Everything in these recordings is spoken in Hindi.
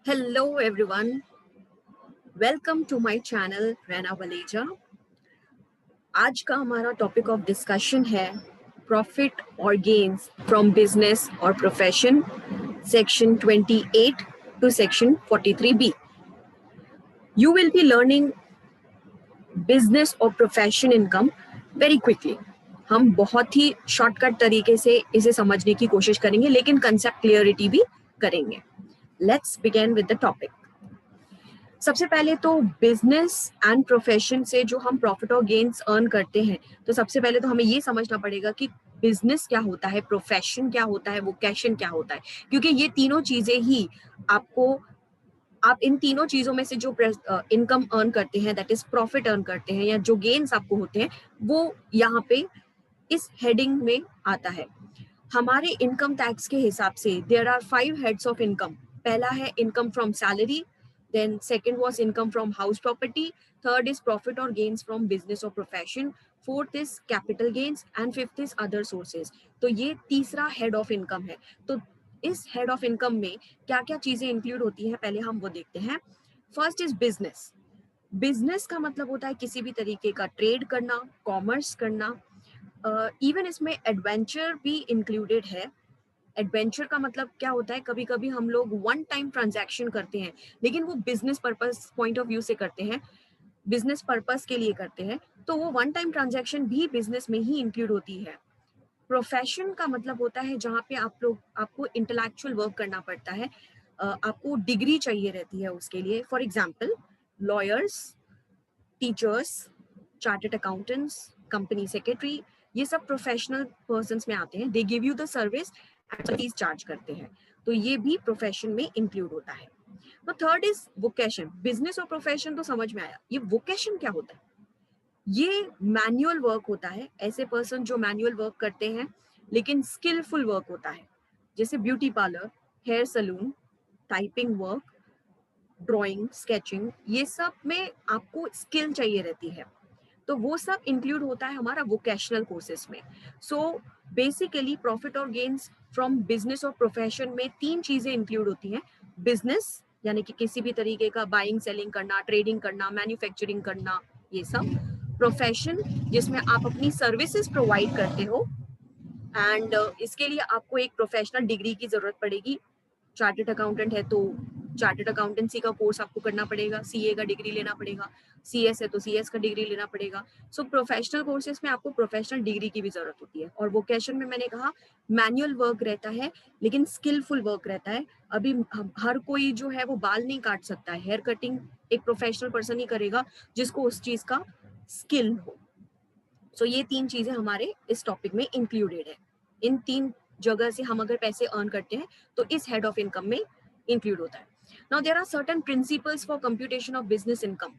Hello everyone, welcome to my channel Raina Valeja. आज का हमारा टॉपिक ऑफ डिस्कशन है प्रॉफिट और गेन्स फ्रॉम बिजनेस और profession, section 28 to section 43B. You will be learning business और प्रोफेशन इनकम वेरी क्विकली। हम बहुत ही शॉर्टकट तरीके से इसे समझने की कोशिश करेंगे, लेकिन कंसेप्ट क्लियरिटी भी करेंगे। Let's begin with the topic. सबसे पहले तो बिजनेस एंड प्रोफेशन से जो हम प्रॉफिट और गेन्स अर्न करते हैं, तो सबसे पहले तो हमें ये समझना पड़ेगा कि बिजनेस क्या होता है, प्रोफेशन क्या होता है, वोकेशन क्या होता है, क्योंकि ये तीनों चीजें ही आप इन तीनों चीजों में से जो इनकम अर्न करते हैं, दैट इज प्रॉफिट अर्न करते हैं, या जो गेन्स आपको होते हैं, वो यहाँ पे इस हेडिंग में आता है। हमारे इनकम टैक्स के हिसाब से there are 5 heads of income. पहला है income from salary, then second was income from house property, third is profit or gains from business or profession, fourth is capital gains and fifth is other sources. तो ये तीसरा हेड ऑफ इनकम है। तो इस हेड ऑफ इनकम में क्या क्या चीजें इंक्लूड होती हैं, पहले हम वो देखते हैं। First is business. बिजनेस का मतलब होता है किसी भी तरीके का ट्रेड करना, कॉमर्स करना। इवन इसमें एडवेंचर भी इंक्लूडेड है। एडवेंचर का मतलब क्या होता है, कभी कभी हम लोग वन टाइम ट्रांजैक्शन करते हैं, लेकिन वो business purpose point of view से करते हैं, बिजनेस पर्पस के लिए करते हैं, तो वो वन टाइम ट्रांजैक्शन भी बिजनेस में ही इंक्लूड होती है। प्रोफेशन का मतलब होता है जहाँ पे आपको इंटेलेक्चुअल वर्क करना पड़ता है, आपको डिग्री चाहिए रहती है उसके लिए। For example lawyers, teachers, chartered accountants, company secretary, ये सब प्रोफेशनल पर्सन में आते हैं। They give you the service and fees charge करते हैं, तो ये भी प्रोफेशन में इंक्लूड होता है। तो थर्ड इज वोकेशन। बिजनेस और प्रोफेशन तो समझ में आया, ये वोकेशन क्या होता है? ये मैनुअल वर्क होता है, ऐसे पर्सन जो मैनुअल वर्क करते हैं लेकिन स्किलफुल वर्क होता है, जैसे beauty parlour, hair salon, typing work, drawing, sketching, ये सब में आपको स्किल चाहिए रहती है, तो वो सब इंक्लूड होता है हमारा वोकेशनल कोर्सेज में। सो बेसिकली प्रॉफिट और गेन्स फ्रॉम बिजनेस और प्रोफेशन में तीन चीजें इंक्लूड होती हैं। बिजनेस यानी कि किसी भी तरीके का बाइंग सेलिंग करना, ट्रेडिंग करना, मैन्युफैक्चरिंग करना, ये सब। प्रोफेशन जिसमें आप अपनी सर्विसेज प्रोवाइड करते हो, एंड इसके लिए आपको एक प्रोफेशनल डिग्री की जरूरत पड़ेगी। चार्टर्ड अकाउंटेंट है तो चार्टर्ड अकाउंटेंसी का कोर्स आपको करना पड़ेगा, सीए का डिग्री लेना पड़ेगा, सीएस है तो सीएस का डिग्री लेना पड़ेगा। सो प्रोफेशनल कोर्सेज में आपको प्रोफेशनल डिग्री की भी जरूरत होती है। और वोकेशन में मैंने कहा मैनुअल वर्क रहता है लेकिन स्किलफुल वर्क रहता है। अभी हर कोई जो है वो बाल नहीं काट सकता है, हेयर कटिंग एक प्रोफेशनल पर्सन ही करेगा जिसको उस चीज का स्किल हो। सो ये तीन चीजें हमारे इस टॉपिक में इंक्लूडेड है। इन तीन जगह से हम अगर पैसे अर्न करते हैं तो इस हेड ऑफ इनकम में इंक्लूड होता है। Now there are certain principles for computation of business income.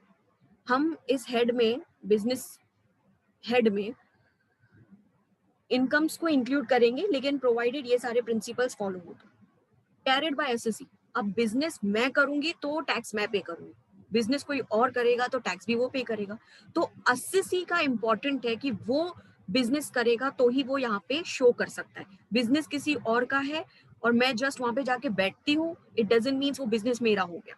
हम इस हेड में, बिजनेस हेड में इनकम्स को इंक्लूड करेंगे, लेकिन प्रोवाइडेड ये सारे प्रिंसिपल्स फॉलो हो। Carried by SSC. अब बिजनेस मैं करूंगी तो टैक्स मैं पे करूंगी, बिजनेस कोई और करेगा तो टैक्स भी वो पे करेगा। तो एसएससी का इंपॉर्टेंट है कि वो बिजनेस करेगा तो ही वो यहाँ पे शो कर सकता है। बिजनेस किसी और का है और मैं जस्ट वहां पे जाके बैठती हूँ, इट डजंट मीन वो बिजनेस मेरा हो गया।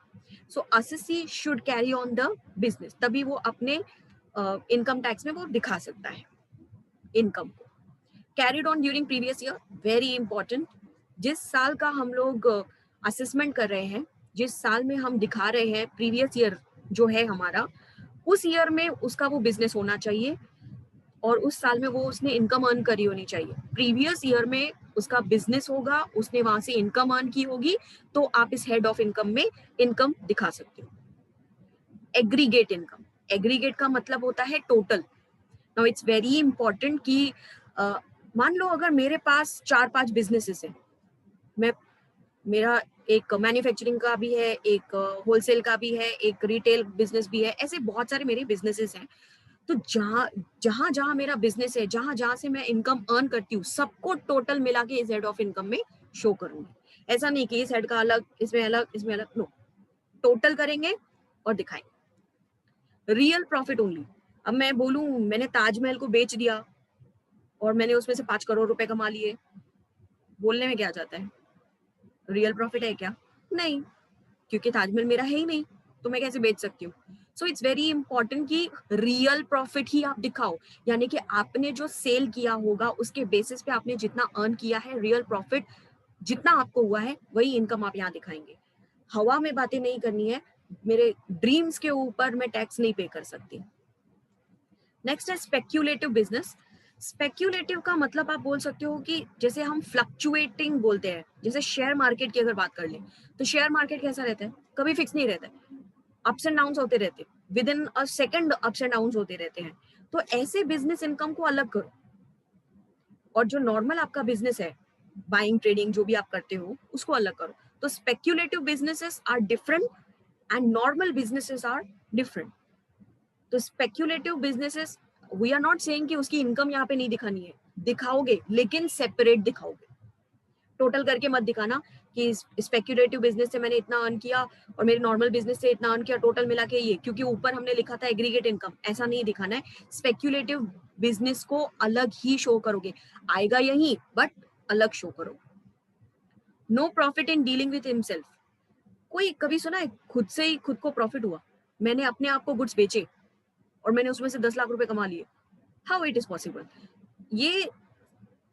So SSC should carry on the business, तभी वो अपने इनकम टैक्स में वो दिखा सकता है इनकम को। Carried on during previous year, very important. जिस साल का हम लोग असेसमेंट कर रहे हैं, जिस साल में हम दिखा रहे हैं प्रीवियस ईयर जो है हमारा, उस ईयर में उसका वो बिजनेस होना चाहिए और उस साल में वो उसने इनकम अर्न करी होनी चाहिए। प्रीवियस ईयर में उसका बिजनेस होगा, उसने वहां से इनकम अर्न की होगी, तो आप इस हेड ऑफ इनकम में इनकम दिखा सकते हो। एग्रीगेट इनकम, एग्रीगेट का मतलब होता है total. Now it's very important कि मान लो अगर मेरे पास 4-5 बिजनेसेस हैं, मैं मेरा एक मैन्युफैक्चरिंग का भी है, एक होलसेल का भी है, एक रिटेल बिजनेस भी है, ऐसे बहुत सारे मेरे बिजनेसेस हैं। तो जहां जहां जहां मेरा बिजनेस है, जहां जहां से मैं इनकम अर्न करती हूँ, सबको टोटल मिला के इस हेड ऑफ इनकम में शो करूंगी। ऐसा नहीं कि इस हेड का अलग, इसमें अलग, इसमें अलग, नो, टोटल करेंगे और दिखाएंगे। Real profit only. अब मैं बोलूं मैंने ताजमहल को बेच दिया और मैंने उसमें से 5 करोड़ रुपए कमा लिए, बोलने में क्या जाता है? रियल प्रॉफिट है क्या? नहीं। क्योंकि ताजमहल मेरा है ही नहीं, तो मैं कैसे बेच सकती हूँ? सो इट्स वेरी इंपॉर्टेंट कि रियल प्रॉफिट ही आप दिखाओ, यानी कि आपने जो सेल किया होगा उसके बेसिस पे आपने जितना अर्न किया है, रियल प्रॉफिट जितना आपको हुआ है वही इनकम आप यहाँ दिखाएंगे। हवा में बातें नहीं करनी है, मेरे ड्रीम्स के ऊपर मैं टैक्स नहीं पे कर सकती। नेक्स्ट है स्पेक्यूलेटिव बिजनेस। स्पेक्यूलेटिव का मतलब आप बोल सकते हो कि जैसे हम फ्लक्चुएटिंग बोलते हैं, जैसे शेयर मार्केट की अगर बात कर लें तो शेयर मार्केट कैसा रहता है, कभी फिक्स नहीं रहता है, अप्स एंड डाउन्स होते रहते हैं, with in a second ups and downs होते रहते हैं। तो ऐसे बिजनेस इनकम को अलग करो, और जो नॉर्मल आपका बिजनेस है, बाइंग ट्रेडिंग जो भी आप करते हो, उसको अलग करो। तो speculative businesses are different and normal businesses are different. तो speculative businesses, we are not saying कि उसकी इनकम यहाँ पे नहीं दिखानी है, दिखाओगे लेकिन सेपरेट दिखाओगे, टोटल करके मत दिखाना कि स्पेक्यूलेटिव बिजनेस से मैंने इतना अर्न किया और मेरे नॉर्मल बिजनेस से इतना अर्न किया, टोटल मिला के ये, क्योंकि ऊपर हमने लिखा था एग्रीगेट इनकम, ऐसा नहीं दिखाना है। स्पेक्यूलेटिव बिजनेस को अलग ही शो करोगे, आएगा यही बट अलग शो करो। No profit in dealing with himself. कोई कभी सुना है खुद से ही खुद को प्रॉफिट हुआ, मैंने अपने आप को गुड्स बेचे और मैंने उसमें से 10 लाख रुपए कमा लिए? How it is possible? ये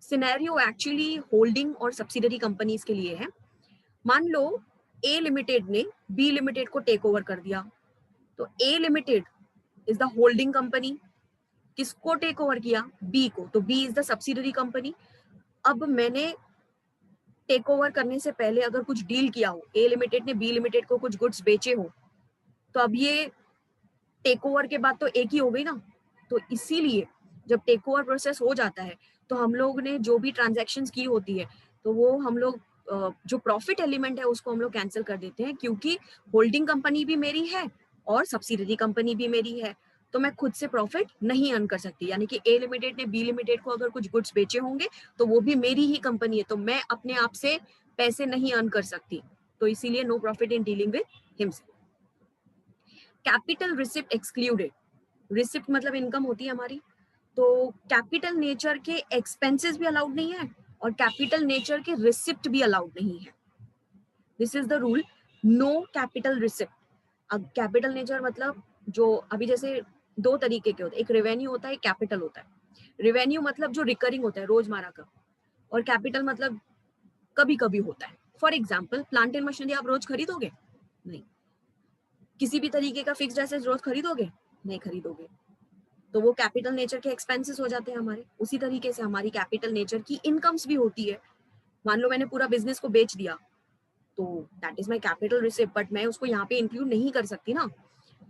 सिनेरियो एक्चुअली होल्डिंग और सब्सिडरी कंपनीज के लिए है। मान लो ए लिमिटेड ने बी लिमिटेड को टेक ओवर कर दिया, तो A limited is the holding company, किसको टेक ओवर किया? बी को, तो B is the subsidiary company. अब मैंने टेक ओवर करने से पहले अगर कुछ डील किया हो, ए लिमिटेड ने बी लिमिटेड को कुछ गुड्स बेचे हो, तो अब ये टेक ओवर के बाद तो एक ही हो गई ना। तो इसीलिए जब टेक ओवर प्रोसेस हो जाता है तो हम लोग ने जो भी ट्रांजैक्शंस की होती है, तो वो हम लोग जो प्रॉफिट एलिमेंट है उसको हम लोग कैंसिल कर देते हैं, क्योंकि होल्डिंग कंपनी भी मेरी है और सब्सिडरी कंपनी भी मेरी है, तो मैं खुद से प्रॉफिट नहीं अर्न कर सकती। यानी कि ए लिमिटेड ने बी लिमिटेड को अगर कुछ गुड्स बेचे होंगे तो वो भी मेरी ही कंपनी है, तो मैं अपने आप से पैसे नहीं अर्न कर सकती, तो इसीलिए no profit in dealing with himself. Capital receipt excluded. Receipt मतलब इनकम होती है हमारी, तो कैपिटल नेचर के एक्सपेंसेस भी अलाउड नहीं है और कैपिटल नेचर के रिसिप्ट भी अलाउड नहीं है। This is the rule, no capital receipt. अब कैपिटल नेचर मतलब जो अभी जैसे दो तरीके के होते हैं, एक रेवेन्यू होता है, एक कैपिटल होता है। रेवेन्यू मतलब जो रिकरिंग होता है रोजमर्रा का, और कैपिटल मतलब कभी कभी होता है। For example plant and machinery आप रोज खरीदोगे? नहीं। किसी भी तरीके का फिक्स्ड एसेट रोज खरीदोगे? नहीं खरीदोगे, तो वो कैपिटल नेचर के एक्सपेंसेस हो जाते हैं हमारे। उसी तरीके से हमारी कैपिटल नेचर की इनकम्स भी होती है। मान लो मैंने पूरा बिजनेस को बेच दिया, तो that is my capital receipt, but मैं उसको यहाँ पे इंक्लूड नहीं कर सकती ना।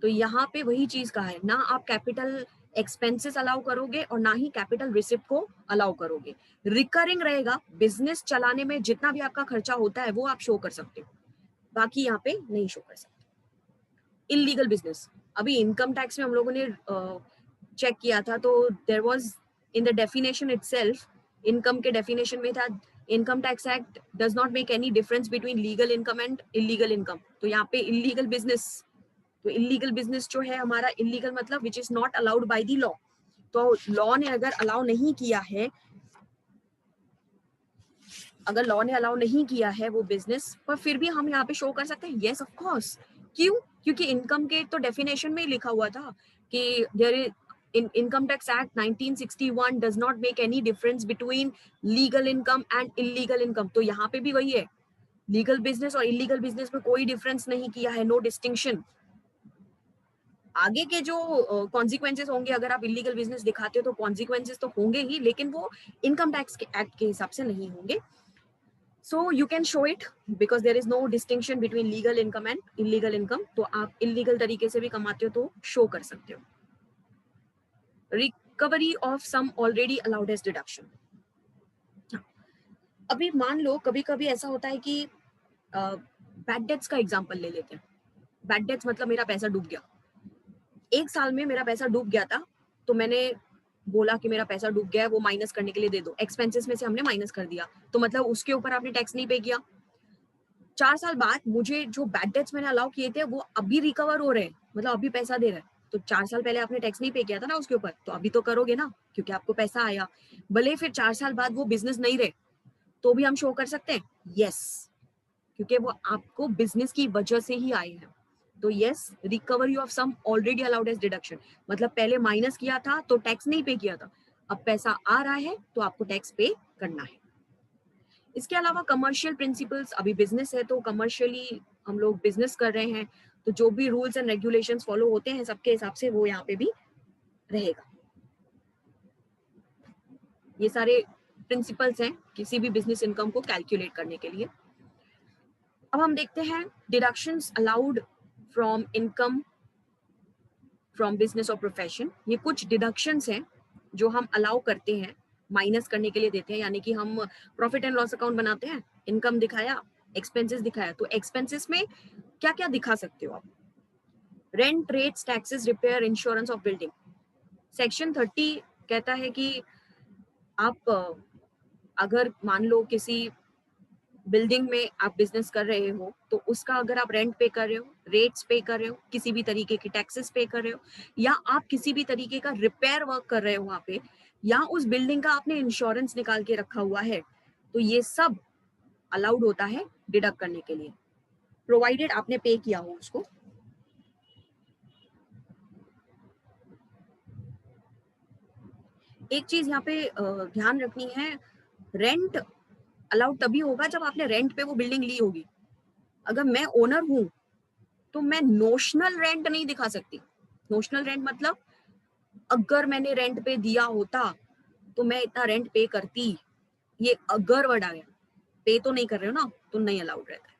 तो यहाँ पे वही चीज का है ना, आप कैपिटल एक्सपेंसेस अलाउ करोगे और ना ही कैपिटल रिसिप्ट को अलाउ करोगे। रिकरिंग रहेगा, बिजनेस चलाने में जितना भी आपका खर्चा होता है वो आप शो कर सकते हो, बाकी यहाँ पे नहीं शो कर सकते। इलीगल बिजनेस, अभी इनकम टैक्स में हम लोगों ने चेक किया था, तो there was in the definition itself, income के डेफिनेशन में था, income tax act does not make any difference between legal income and illegal income. तो यहाँ पे इलीगल बिजनेस, तो इलीगल बिजनेस जो है हमारा, इलीगल मतलब which is not allowed by the law. तो लॉ ने अगर अलाउ नहीं किया है, अगर लॉ ने अलाउ नहीं किया है वो बिजनेस, पर फिर भी हम यहाँ पे शो कर सकते हैं, यस ऑफ कोर्स। क्यों? क्योंकि इनकम के तो डेफिनेशन में ही लिखा हुआ था कि there is in income tax act 1961 does not make any difference between legal income and illegal income। तो यहाँ पे भी वही है, लीगल बिजनेस और इलीगल बिजनेस में कोई डिफरेंस नहीं किया है, नो डिस्टिंक्शन। आगे के जो कॉन्सिक्वेंसेस होंगे अगर आप इलीगल बिजनेस दिखाते हो, तो कॉन्सिक्वेंसेस तो होंगे ही, लेकिन वो इनकम टैक्स के एक्ट के हिसाब से नहीं होंगे। So you can show it because there is no distinction between legal income and illegal income। तो आप illegal तरीके से भी कमाते हो तो show कर सकते हो। Recovery of some already allowed as deduction। अभी मान लो कभी कभी ऐसा होता है कि बैड डेट्स का एग्जांपल ले लेते हैं। बैड डेट्स मतलब मेरा पैसा डूब गया, एक साल में मेरा पैसा डूब गया था, तो मैंने बोला कि मेरा पैसा डूब गया है, वो माइनस करने के लिए दे दो, एक्सपेंसेस में से हमने माइनस कर दिया, तो मतलब उसके ऊपर आपने टैक्स नहीं पे किया। 4 साल बाद मुझे जो बैड डेट्स मैंने अलाउ किए थे वो अभी रिकवर हो रहे हैं, मतलब अभी पैसा दे रहे हैं, तो 4 साल पहले आपने टैक्स नहीं पे किया था ना उसके ऊपर, तो अभी तो करोगे ना क्योंकि आपको पैसा आया। भले फिर 4 साल बाद वो बिजनेस नहीं रहे तो भी हम शो कर सकते हैं, यस, क्योंकि वो आपको बिजनेस की वजह से ही आए हैं। तो yes, recovery of sum already allowed as deduction, मतलब पहले माइनस किया था तो टैक्स नहीं पे किया था, अब पैसा आ रहा है तो आपको टैक्स पे करना है। इसके अलावा कमर्शियल प्रिंसिपल्स, अभी बिजनेस है तो कमर्शियली हम लोग बिजनेस कर रहे हैं, तो जो भी रूल्स एंड रेगुलेशंस फॉलो होते हैं सबके हिसाब से वो यहाँ पे भी रहेगा। ये सारे प्रिंसिपल्स हैं किसी भी बिजनेस इनकम को कैलकुलेट करने के लिए। अब हम देखते हैं deductions allowed from income from business और प्रोफेशन। ये कुछ डिडक्शंस हैं जो हम अलाउ करते हैं, माइनस करने के लिए देते हैं, यानी कि हम प्रॉफिट एंड लॉस अकाउंट बनाते हैं, इनकम दिखाया, एक्सपेंसेस दिखाया, तो एक्सपेंसेस में क्या क्या दिखा सकते हो आप? Rent, rates, taxes, repair, insurance of building. Section 30 कहता है कि आप अगर मान लो किसी बिल्डिंग में आप बिजनेस कर रहे हो तो उसका अगर आप रेंट पे कर रहे हो, रेट्स पे कर रहे हो, किसी भी तरीके की टैक्सेस पे कर रहे हो, या आप किसी भी तरीके का रिपेयर वर्क कर रहे हो वहां पे, या उस बिल्डिंग का आपने इंश्योरेंस निकाल के रखा हुआ है, तो ये सब अलाउड होता है डिडक्ट करने के लिए, प्रोवाइडेड आपने पे किया हो उसको। एक चीज यहाँ पे ध्यान रखनी है, रेंट अलाउड तभी होगा जब आपने रेंट पे वो बिल्डिंग ली होगी। अगर मैं ओनर हूं तो मैं नोशनल रेंट नहीं दिखा सकती। नोशनल रेंट मतलब अगर मैंने रेंट पे दिया होता तो मैं इतना रेंट पे करती, ये अगर वर्ड आ गया, पे तो नहीं कर रहे हो ना, तो नहीं अलाउड रहता है।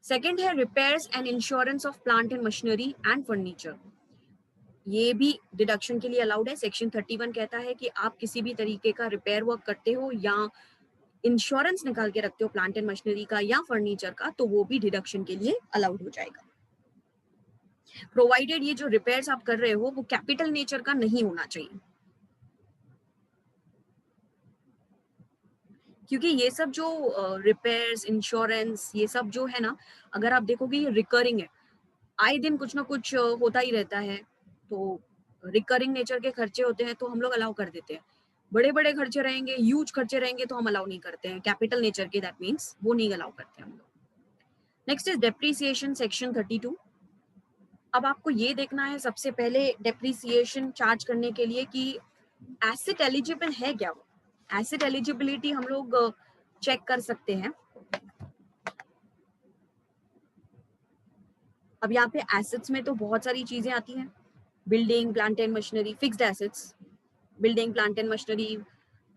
सेकेंड है repairs and insurance of plant and machinery and furniture. ये भी डिडक्शन के लिए अलाउड है। सेक्शन 31 कहता है कि आप किसी भी तरीके का रिपेयर वर्क करते हो या इंश्योरेंस निकाल के रखते हो प्लांट एंड मशीनरी का या फर्नीचर का, तो वो भी डिडक्शन के लिए अलाउड हो जाएगा, प्रोवाइडेड ये जो रिपेयर्स आप कर रहे हो वो कैपिटल नेचर का नहीं होना चाहिए। क्योंकि ये सब जो रिपेयर्स, इंश्योरेंस, ये सब जो है ना, अगर आप देखोगे ये रिकरिंग है, आए दिन कुछ ना कुछ होता ही रहता है, तो रिकरिंग नेचर के खर्चे होते हैं तो हम लोग अलाउ कर देते हैं। बड़े बड़े खर्चे रहेंगे, ह्यूज खर्चे रहेंगे तो हम अलाउ नहीं करते हैं, कैपिटल नेचर के, दैट मीन्स वो नहीं अलाउ करते हम लोग। Next is depreciation, section 32। अब आपको ये देखना है सबसे पहले डेप्रीसिएशन चार्ज करने के लिए कि एसेट एलिजिबल है क्या। वो एसेट एलिजिबिलिटी हम लोग चेक कर सकते हैं। अब यहाँ पे एसेट्स में तो बहुत सारी चीजें आती हैं, building, plant and machinery, fixed assets, building, plant and machinery,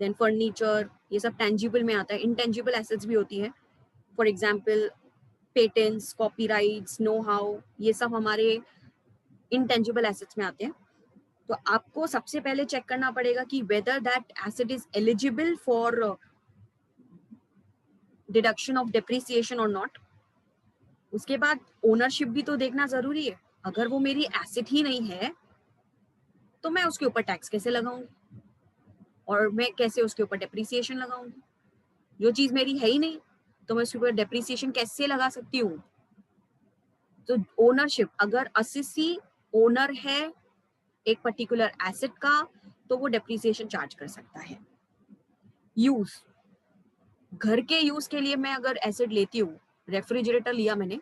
then furniture, ये सब टेंजिबल में आता है। इनटेंजिबल एसेट्स भी होती है, for example patents, copyrights, know how, ये सब हमारे इनटेंजिबल एसेट्स में आते हैं। तो आपको सबसे पहले चेक करना पड़ेगा कि whether that asset is eligible for deduction of depreciation और नॉट। उसके बाद ओनरशिप भी तो देखना जरूरी है। अगर वो मेरी एसेट ही नहीं है तो मैं उसके ऊपर टैक्स कैसे लगाऊंगी और मैं कैसे उसके ऊपर डेप्रिसिएशन लगाऊंगी। जो चीज मेरी है ही नहीं तो मैं उसके ऊपर डेप्रिसिएशन कैसे लगा सकती हूँ। तो ओनरशिप, अगर असिसी ओनर है एक पर्टिकुलर एसेट का तो वो डेप्रिसिएशन चार्ज कर सकता है। यूज, घर के यूज के लिए मैं अगर एसेट लेती हूँ, रेफ्रिजरेटर लिया मैंने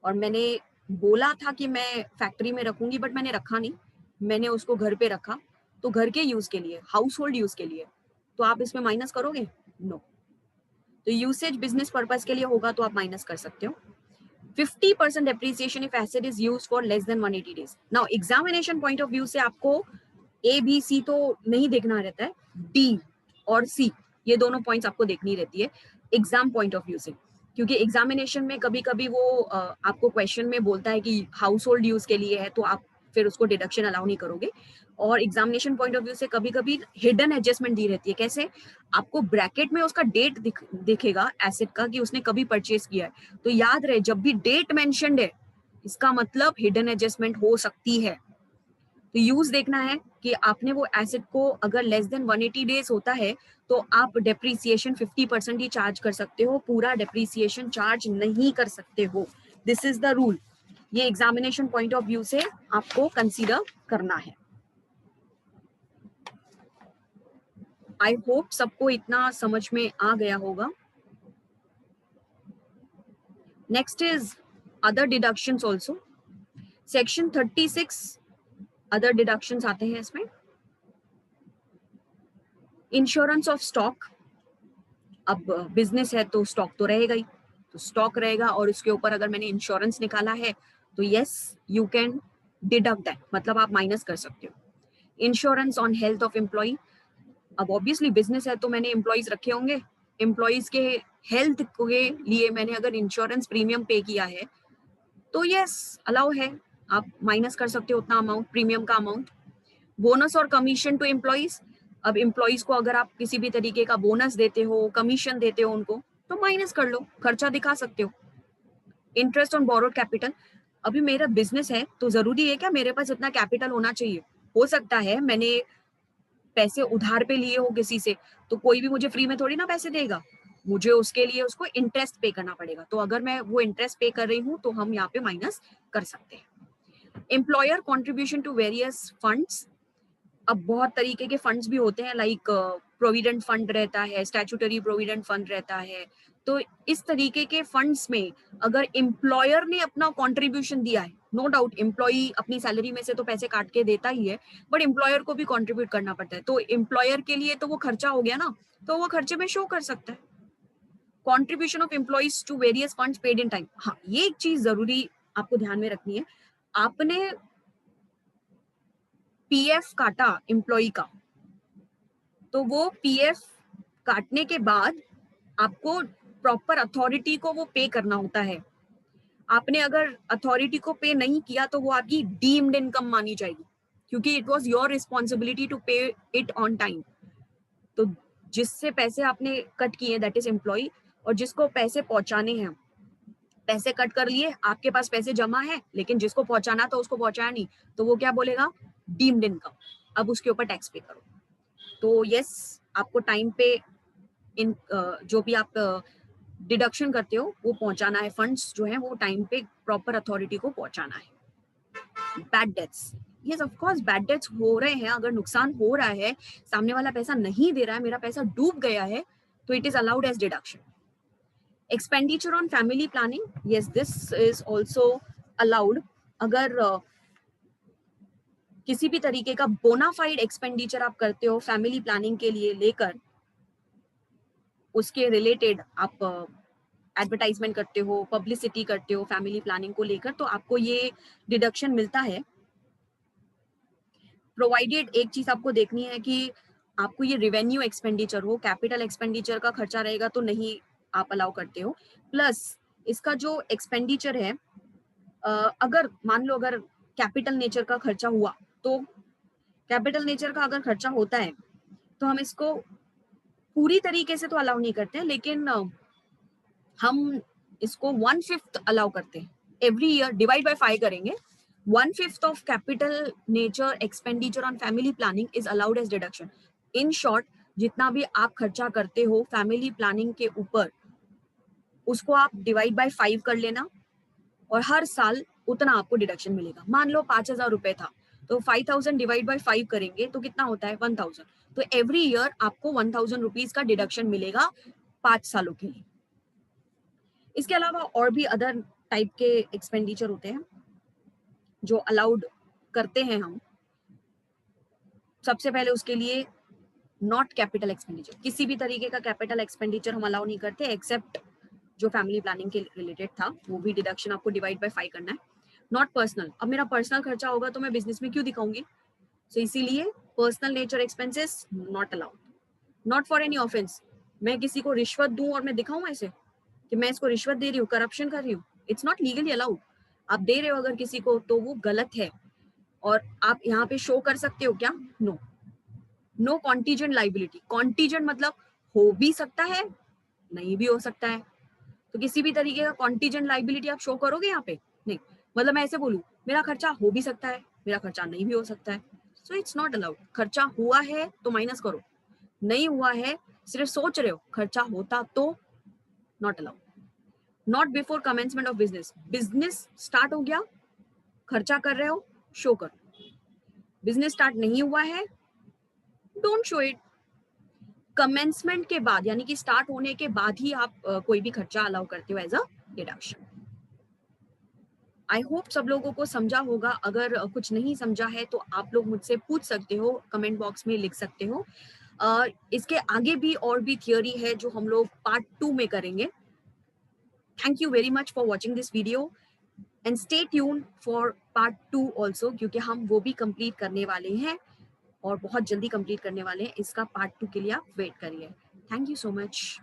और मैंने बोला था कि मैं फैक्ट्री में रखूंगी, बट मैंने रखा नहीं, मैंने उसको घर पे रखा, तो घर के यूज के लिए, हाउस होल्ड यूज के लिए, तो आप इसमें माइनस करोगे? नो। तो यूसेज बिजनेस पर्पज के लिए होगा तो आप माइनस कर सकते हो। 50% depreciation if asset is used for less than 180 days. Now examination point of view से आपको ए बी सी तो नहीं देखना रहता है, डी और सी ये दोनों पॉइंट्स आपको देखनी रहती है एग्जाम पॉइंट ऑफ व्यू से। क्योंकि एग्जामिनेशन में कभी कभी वो आपको क्वेश्चन में बोलता है कि हाउस होल्ड यूज के लिए है तो आप फिर उसको डिडक्शन अलाउ नहीं करोगे। और एग्जामिनेशन पॉइंट ऑफ व्यू से कभी कभी हिडन एडजस्टमेंट दी रहती है। कैसे? आपको ब्रैकेट में उसका डेट दिखेगा एसेट का कि उसने कभी परचेज किया है, तो याद रहे जब भी डेट मेंशन्ड है इसका मतलब हिडन एडजस्टमेंट हो सकती है। तो यूज देखना है कि आपने वो एसेट को अगर लेस देन 180 डेज होता है तो आप डेप्रीसिएशन 50% ही चार्ज कर सकते हो, पूरा डेप्रीसिएशन चार्ज नहीं कर सकते हो। This is the rule. ये एग्जामिनेशन पॉइंट ऑफ व्यू से आपको कंसीडर करना है। आई होप सबको इतना समझ में आ गया होगा। Next is other deductions also. Section 36 other deductions आते हैं इसमें। इंश्योरेंस ऑफ स्टॉक, अब बिजनेस है तो स्टॉक तो रहेगा ही, तो स्टॉक रहेगा और उसके ऊपर अगर मैंने इंश्योरेंस निकाला है तो yes you can deduct that, मतलब आप माइनस कर सकते हो। Insurance on health of employee, अब ऑब्वियसली बिजनेस है तो मैंने एम्प्लॉयज रखे होंगे, एम्प्लॉयज के हेल्थ के लिए मैंने अगर इंश्योरेंस प्रीमियम पे किया है तो यस अलाउ है, आप माइनस कर सकते हो उतना अमाउंट, प्रीमियम का अमाउंट। बोनस और कमीशन टू एम्प्लॉयज, अब एम्प्लॉयज को अगर आप किसी भी तरीके का बोनस देते हो, कमीशन देते हो उनको, तो माइनस कर लो, खर्चा दिखा सकते हो। इंटरेस्ट ऑन बोरोड कैपिटल, अभी मेरा बिजनेस है तो जरूरी है क्या मेरे पास इतना कैपिटल होना चाहिए? हो सकता है मैंने पैसे उधार पे लिए हो किसी से, तो कोई भी मुझे फ्री में थोड़ी ना पैसे देगा, मुझे उसके लिए उसको इंटरेस्ट पे करना पड़ेगा, तो अगर मैं वो इंटरेस्ट पे कर रही हूँ तो हम यहाँ पे माइनस कर सकते हैं। Employer contribution to various funds, अब बहुत तरीके के फंड्स भी होते हैं, लाइक प्रोविडेंट फंड रहता है, स्टैट्यूटरी प्रोविडेंट फंड रहता है, तो इस तरीके के फंड्स में अगर एम्प्लॉयर ने अपना कंट्रीब्यूशन दिया है, नो डाउट एम्प्लॉई अपनी सैलरी में से तो पैसे काट के देता ही है, बट एम्प्लॉयर को भी कंट्रीब्यूट करना पड़ता है, तो एम्प्लॉयर के लिए तो वो खर्चा हो गया ना, तो वो खर्चे में शो कर सकता है। Contribution of employees to various funds paid in time, हाँ ये एक चीज जरूरी आपको ध्यान में रखनी है, आपने पीएफ काटा एम्प्लॉई का, तो वो पीएफ काटने के बाद आपको प्रॉपर अथॉरिटी को वो पे करना होता है। आपने अगर अथॉरिटी को पे नहीं किया तो वो आपकी डीम्ड इनकम मानी जाएगी, क्योंकि it was your responsibility to pay it on time. तो जिससे पैसे आपने कट किए दैट इज एम्प्लॉय, और जिसको पैसे पहुंचाने हैं, पैसे कट कर लिए, आपके पास पैसे जमा है लेकिन जिसको पहुंचाना था उसको पहुंचाया नहीं, तो वो क्या बोलेगा? डीम्ड इनकम, अब उसके ऊपर टैक्स पे करो। तो यस आपको टाइम पे इन जो भी आप डिडक्शन करते हो वो पहुंचाना है, फंड्स जो है वो टाइम पे प्रॉपर अथॉरिटी को पहुंचाना है। Bad debts, yes of course bad debts हो रहे हैं, अगर नुकसान हो रहा है, सामने वाला पैसा नहीं दे रहा है, मेरा पैसा डूब गया है, तो it is allowed as deduction. Expenditure on family planning, yes this is also allowed, अगर किसी भी तरीके का बोनाफाइड एक्सपेंडिचर आप करते हो फैमिली प्लानिंग के लिए लेकर, उसके रिलेटेड आप एडवर्टाइजमेंट करते हो, पब्लिसिटी करते हो फैमिली प्लानिंग को लेकर, तो आपको ये डिडक्शन मिलता है, प्रोवाइडेड एक चीज आपको देखनी है कि आपको ये रेवेन्यू एक्सपेंडिचर हो, कैपिटल एक्सपेंडिचर का खर्चा रहेगा तो नहीं आप अलाउ करते हो। प्लस इसका जो एक्सपेंडिचर है, अगर मान लो अगर कैपिटल नेचर का खर्चा हुआ, तो कैपिटल नेचर का अगर खर्चा होता है तो हम इसको पूरी तरीके से तो अलाउ नहीं करते हैं, लेकिन हम इसको 1/5 अलाउ करते हैं, एवरी ईयर डिवाइड बाय 5 करेंगे, 1/5 of capital nature expenditure on family planning is allowed as deduction. In short, जितना भी आप खर्चा करते हो फैमिली प्लानिंग के ऊपर, उसको आप डिवाइड बाय 5 कर लेना और हर साल उतना आपको डिडक्शन मिलेगा। मान लो 5,000 रुपए था, तो 5,000 डिवाइड बाय 5 करेंगे तो कितना होता है? 1,000। तो एवरी ईयर आपको 1,000 रुपीज का डिडक्शन मिलेगा 5 सालों के लिए। इसके अलावा और भी अदर टाइप के एक्सपेंडिचर होते हैं जो अलाउड करते हैं हम। सबसे पहले उसके लिए नॉट कैपिटल एक्सपेंडिचर, किसी भी तरीके का कैपिटल एक्सपेंडिचर हम अलाउ नहीं करते, एक्सेप्ट जो फैमिली प्लानिंग के रिलेटेड था, वो भी डिडक्शन आपको डिवाइड बाय 5 करना है। नॉट पर्सनल, अब मेरा पर्सनल खर्चा होगा तो मैं बिजनेस में क्यों दिखाऊंगी, सो इसीलिए personal nature expenses not allowed. Not for any offence, मैं किसी को रिश्वत दूं और मैं दिखाऊं ऐसे कि मैं इसको रिश्वत दे रही हूँ, करप्शन कर रही हूँ, इट्स नॉट लीगली अलाउड। आप दे रहे हो अगर किसी को तो वो गलत है, और आप यहाँ पे शो कर सकते हो क्या? No. No contingent liability, contingent मतलब हो भी सकता है, नहीं भी हो सकता है, तो किसी भी तरीके का कॉन्टीजेंट लाइबिलिटी आप शो करोगे यहाँ पे? नहीं। मतलब मैं ऐसे बोलूं मेरा खर्चा हो भी सकता है, मेरा खर्चा नहीं भी हो सकता है, सो इट्स नॉट अलाउड। खर्चा हुआ है तो माइनस करो, नहीं हुआ है सिर्फ सोच रहे हो खर्चा होता तो not allowed. Not before commencement of business, business start हो गया, खर्चा कर रहे हो, शो करो। बिजनेस स्टार्ट नहीं हुआ है, डोंट शो इट। कमेंसमेंट के बाद यानी कि स्टार्ट होने के बाद ही आप कोई भी खर्चा अलाउ करते हो as a deduction. I hope सब लोगों को समझा होगा। अगर कुछ नहीं समझा है तो आप लोग मुझसे पूछ सकते हो, कमेंट बॉक्स में लिख सकते हो। इसके आगे भी और भी थियोरी है जो हम लोग पार्ट 2 में करेंगे। Thank you very much for watching this video and stay tune for part 2 also, क्योंकि हम वो भी कंप्लीट करने वाले हैं और बहुत जल्दी कंप्लीट करने वाले हैं। इसका पार्ट 2 के लिए आप वेट करिए। Thank you so much.